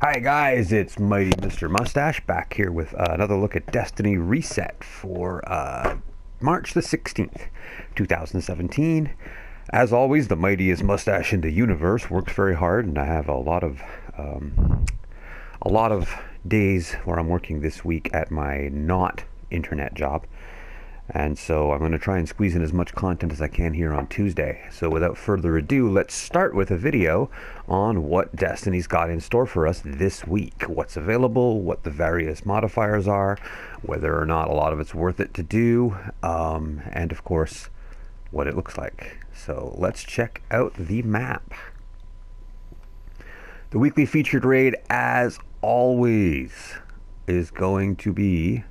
Hi guys, it's Mighty Mr. Mustache back here with another look at Destiny Reset for March the 16th, 2017. As always, the mightiest mustache in the universe works very hard, and I have a lot of days where I'm working this week at my not internet job. And so I'm going to try and squeeze in as much content as I can here on Tuesday. So without further ado, let's start with a video on what Destiny's got in store for us this week. What's available, what the various modifiers are, whether or not a lot of it's worth it to do, and of course, what it looks like. So let's check out the map. The weekly featured raid, as always, is going to be...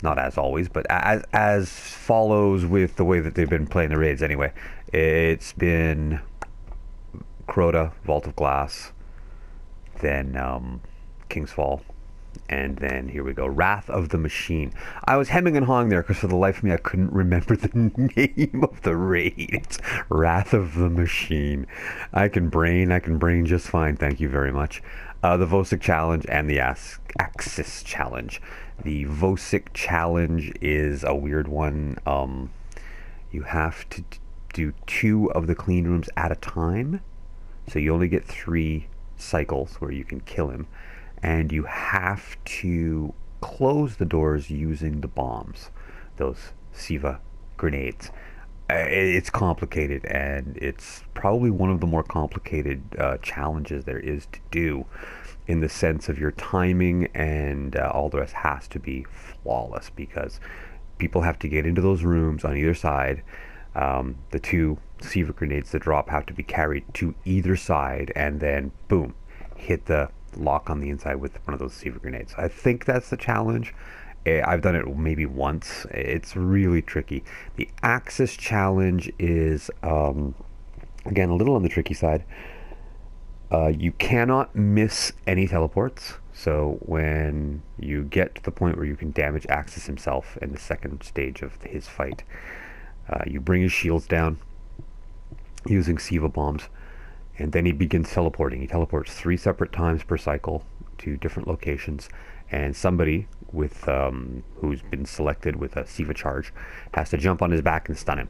not as always, but as follows with the way that they've been playing the raids anyway. It's been Crota, Vault of Glass, then King's Fall, and then here we go, Wrath of the Machine. I was hemming and hawing there because for the life of me I couldn't remember the name of the raid. It's Wrath of the Machine. I can brain just fine, thank you very much. The Vosic Challenge and the Axis Challenge. The Vosic Challenge is a weird one. You have to do 2 of the clean rooms at a time. So you only get 3 cycles where you can kill him. And you have to close the doors using the bombs. Those Siva grenades. It's complicated, and it's probably one of the more complicated challenges there is to do, in the sense of your timing and all the rest has to be flawless, because people have to get into those rooms on either side. The 2 Siva grenades that drop have to be carried to either side, and then boom, hit the lock on the inside with one of those Siva grenades. I think that's the challenge. I've done it maybe once. It's really tricky. The Axis Challenge is, again, a little on the tricky side. You cannot miss any teleports. So when you get to the point where you can damage Axis himself in the second stage of his fight, you bring his shields down using Siva bombs, and then he begins teleporting. He teleports 3 separate times per cycle to different locations, and somebody with who's been selected with a Siva charge has to jump on his back and stun him.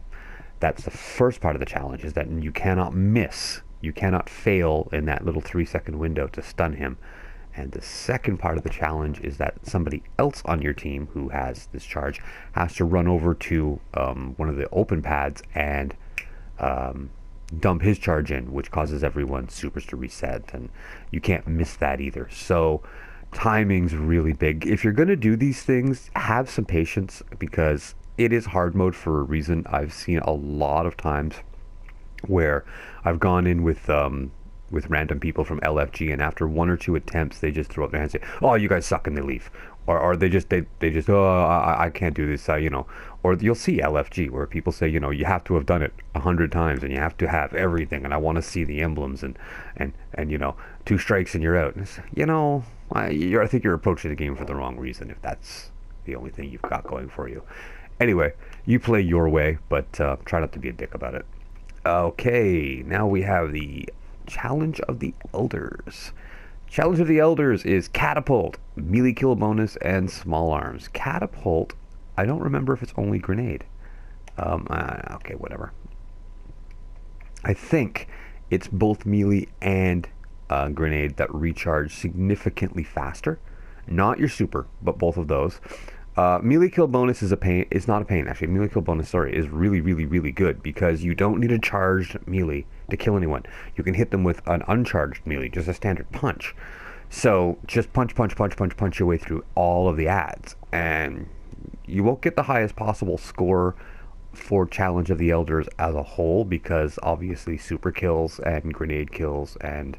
That's the first part of the challenge, is that you cannot miss, you cannot fail in that little 3-second window to stun him. And the second part of the challenge is that somebody else on your team who has this charge has to run over to one of the open pads and dump his charge in, which causes everyone's supers to reset, and you can't miss that either. So timing's really big. If you're going to do these things, have some patience, because it is hard mode for a reason. I've seen a lot of times where I've gone in with random people from LFG, and after 1 or 2 attempts they just throw up their hands and say, oh, you guys suck, and they leave. Or they just oh, I can't do this, you know. Or you'll see LFG where people say, you know, you have to have done it 100 times and you have to have everything, and I want to see the emblems, and you know, 2 strikes and you're out. And it's, you know, I think you're approaching the game for the wrong reason if that's the only thing you've got going for you. Anyway, you play your way, but try not to be a dick about it. Okay, now we have the Challenge of the Elders. Challenge of the Elders is Catapult, melee kill bonus, and small arms. Catapult, I don't remember if it's only grenade. Okay, whatever. I think it's both melee and grenade that recharge significantly faster. Not your super, but both of those. Melee kill bonus is a pain. It's not a pain, actually. Melee kill bonus, sorry, is really, really, really good, because you don't need a charged melee to kill anyone. You can hit them with an uncharged melee, just a standard punch. So just punch your way through all of the ads, and you won't get the highest possible score for Challenge of the Elders as a whole, because obviously super kills and grenade kills and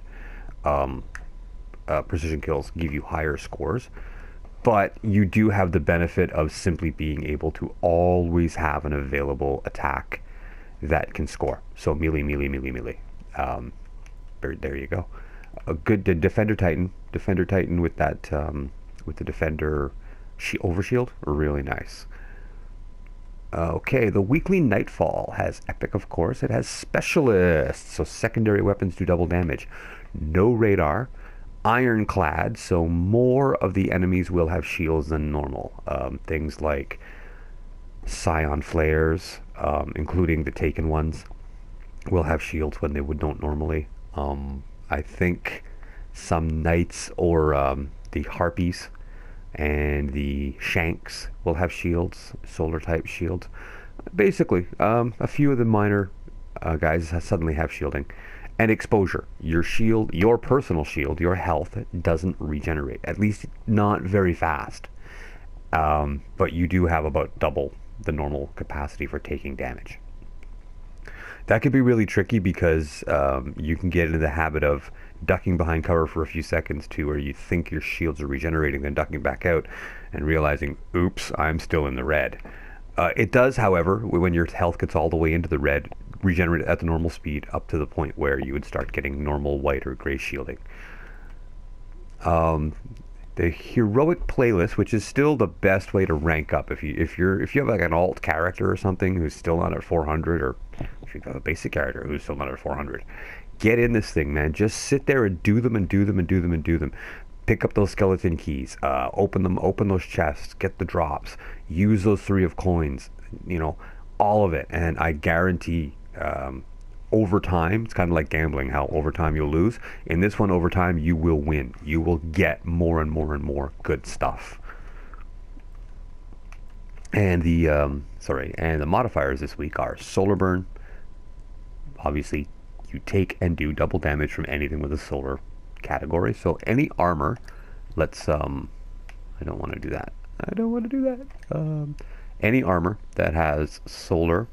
precision kills give you higher scores. But you do have the benefit of simply being able to always have an available attack that can score. So melee. There you go. A good Defender Titan with that with the Defender Overshield, really nice. Okay, the weekly Nightfall has Epic, of course. It has Specialists, so secondary weapons do double damage. no radar, ironclad, so more of the enemies will have shields than normal. Things like scion flares, including the taken ones, will have shields when they don't normally. I think some knights or the harpies and the shanks will have shields, solar type shields. Basically, a few of the minor guys suddenly have shielding. And exposure. Your shield, your personal shield, your health doesn't regenerate. At least not very fast. But you do have about double the normal capacity for taking damage. That could be really tricky because you can get into the habit of ducking behind cover for a few seconds to where you think your shields are regenerating, then ducking back out and realizing, oops, I'm still in the red. It does, however, when your health gets all the way into the red, regenerate at the normal speed up to the point where you would start getting normal white or gray shielding. The heroic playlist, which is still the best way to rank up, if you have like an alt character or something who's still not at 400, or if you've got a basic character who's still not at 400, get in this thing, man. Just sit there and do them and do them and do them and do them. Pick up those skeleton keys, open those chests, get the drops, use those 3 of coins, all of it, and I guarantee over time, it's kind of like gambling, how over time you'll lose. In this one, over time you will win. You will get more and more and more good stuff. And the modifiers this week are solar burn. Obviously, you take and do double damage from anything with a solar category. So any armor, I don't want to do that. Any armor that has solar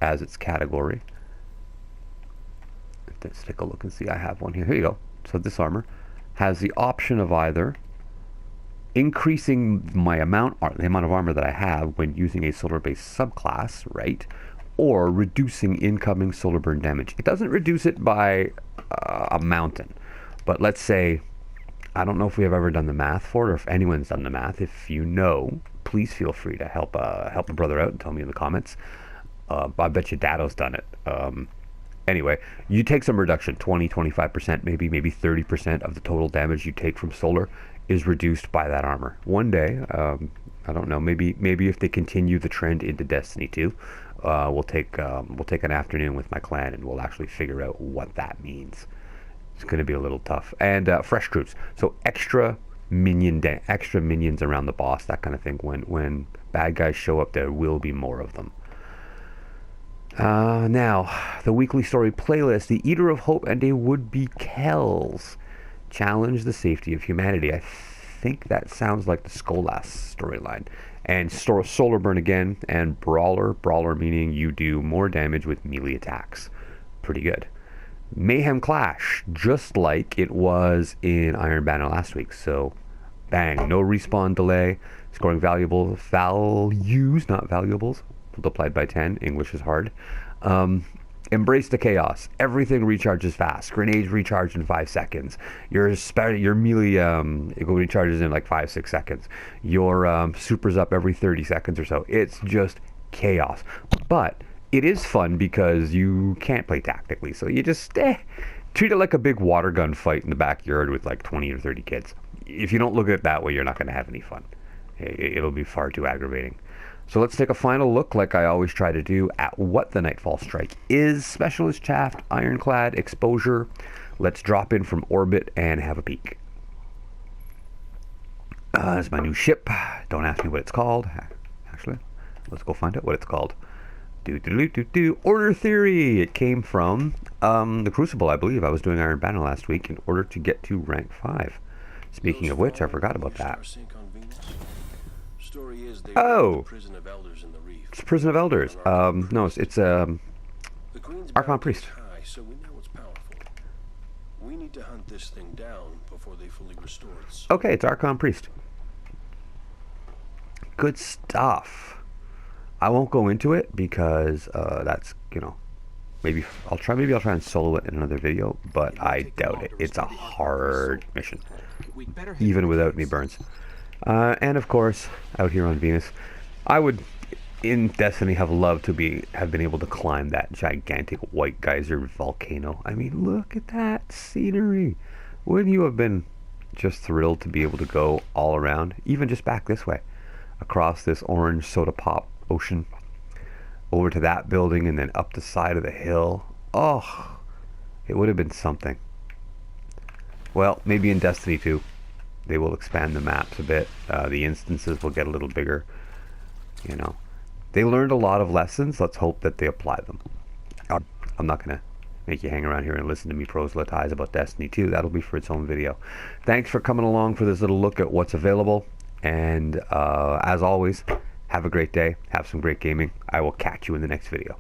as its category. Let's take a look and see. I have one here. Here you go. So this armor has the option of either increasing the amount of armor that I have when using a solar-based subclass, right? Or reducing incoming solar burn damage. It doesn't reduce it by a mountain, but let's say, I don't know if we have ever done the math for it, or if anyone's done the math. If you know, please feel free to help a brother out and tell me in the comments. I bet you Dado's done it. Anyway, you take some reduction, 20, 25%, maybe 30% of the total damage you take from solar is reduced by that armor. One day, I don't know, maybe if they continue the trend into Destiny 2, we'll take an afternoon with my clan and we'll actually figure out what that means. It's going to be a little tough. And fresh troops, so extra minions around the boss, that kind of thing. When bad guys show up, there will be more of them. Now, the weekly story playlist, the Eater of Hope and a Would-Be Kells challenge the safety of humanity. I think that sounds like the Skolas storyline. And Solar Burn again, and Brawler meaning you do more damage with melee attacks. Pretty good. Mayhem Clash, just like it was in Iron Banner last week. So, bang, no respawn delay, scoring values, not valuables. Multiplied by 10. English is hard. Embrace the chaos. Everything recharges fast. Grenades recharge in 5 seconds. Your melee it recharges in like 5-6 seconds. Your supers up every 30 seconds or so. It's just chaos. But it is fun because you can't play tactically. So you just treat it like a big water gun fight in the backyard with like 20 or 30 kids. If you don't look at it that way, you're not going to have any fun. It'll be far too aggravating. So let's take a final look, like I always try to do, at what the Nightfall Strike is. Specialist Shaft, Ironclad, Exposure. Let's drop in from orbit and have a peek. It's my new ship. Don't ask me what it's called. Actually, let's go find out what it's called. Order Theory. It came from the Crucible, I believe. I was doing Iron Banner last week in order to get to rank 5. Speaking of which, I forgot about that. Oh, it's Prison of Elders. No, it's Archon Priest. So we know it's powerful. We need to hunt this thing down before they fully restore its soul. Okay, it's Archon Priest. Good stuff. I won't go into it because that's, maybe I'll try and solo it in another video, but I doubt it. It's a hard mission, even without any burns. And of course, out here on Venus, I would in Destiny have loved to have been able to climb that gigantic white geyser volcano. I mean, look at that scenery. Wouldn't you have been just thrilled to be able to go all around, even just back this way, across this orange soda pop ocean, over to that building, and then up the side of the hill? Oh, it would have been something. Well, maybe in Destiny 2 they will expand the maps a bit. The instances will get a little bigger. You know, they learned a lot of lessons. Let's hope that they apply them. I'm not going to make you hang around here and listen to me proselytize about Destiny 2. That'll be for its own video. Thanks for coming along for this little look at what's available. And as always, have a great day. Have some great gaming. I will catch you in the next video.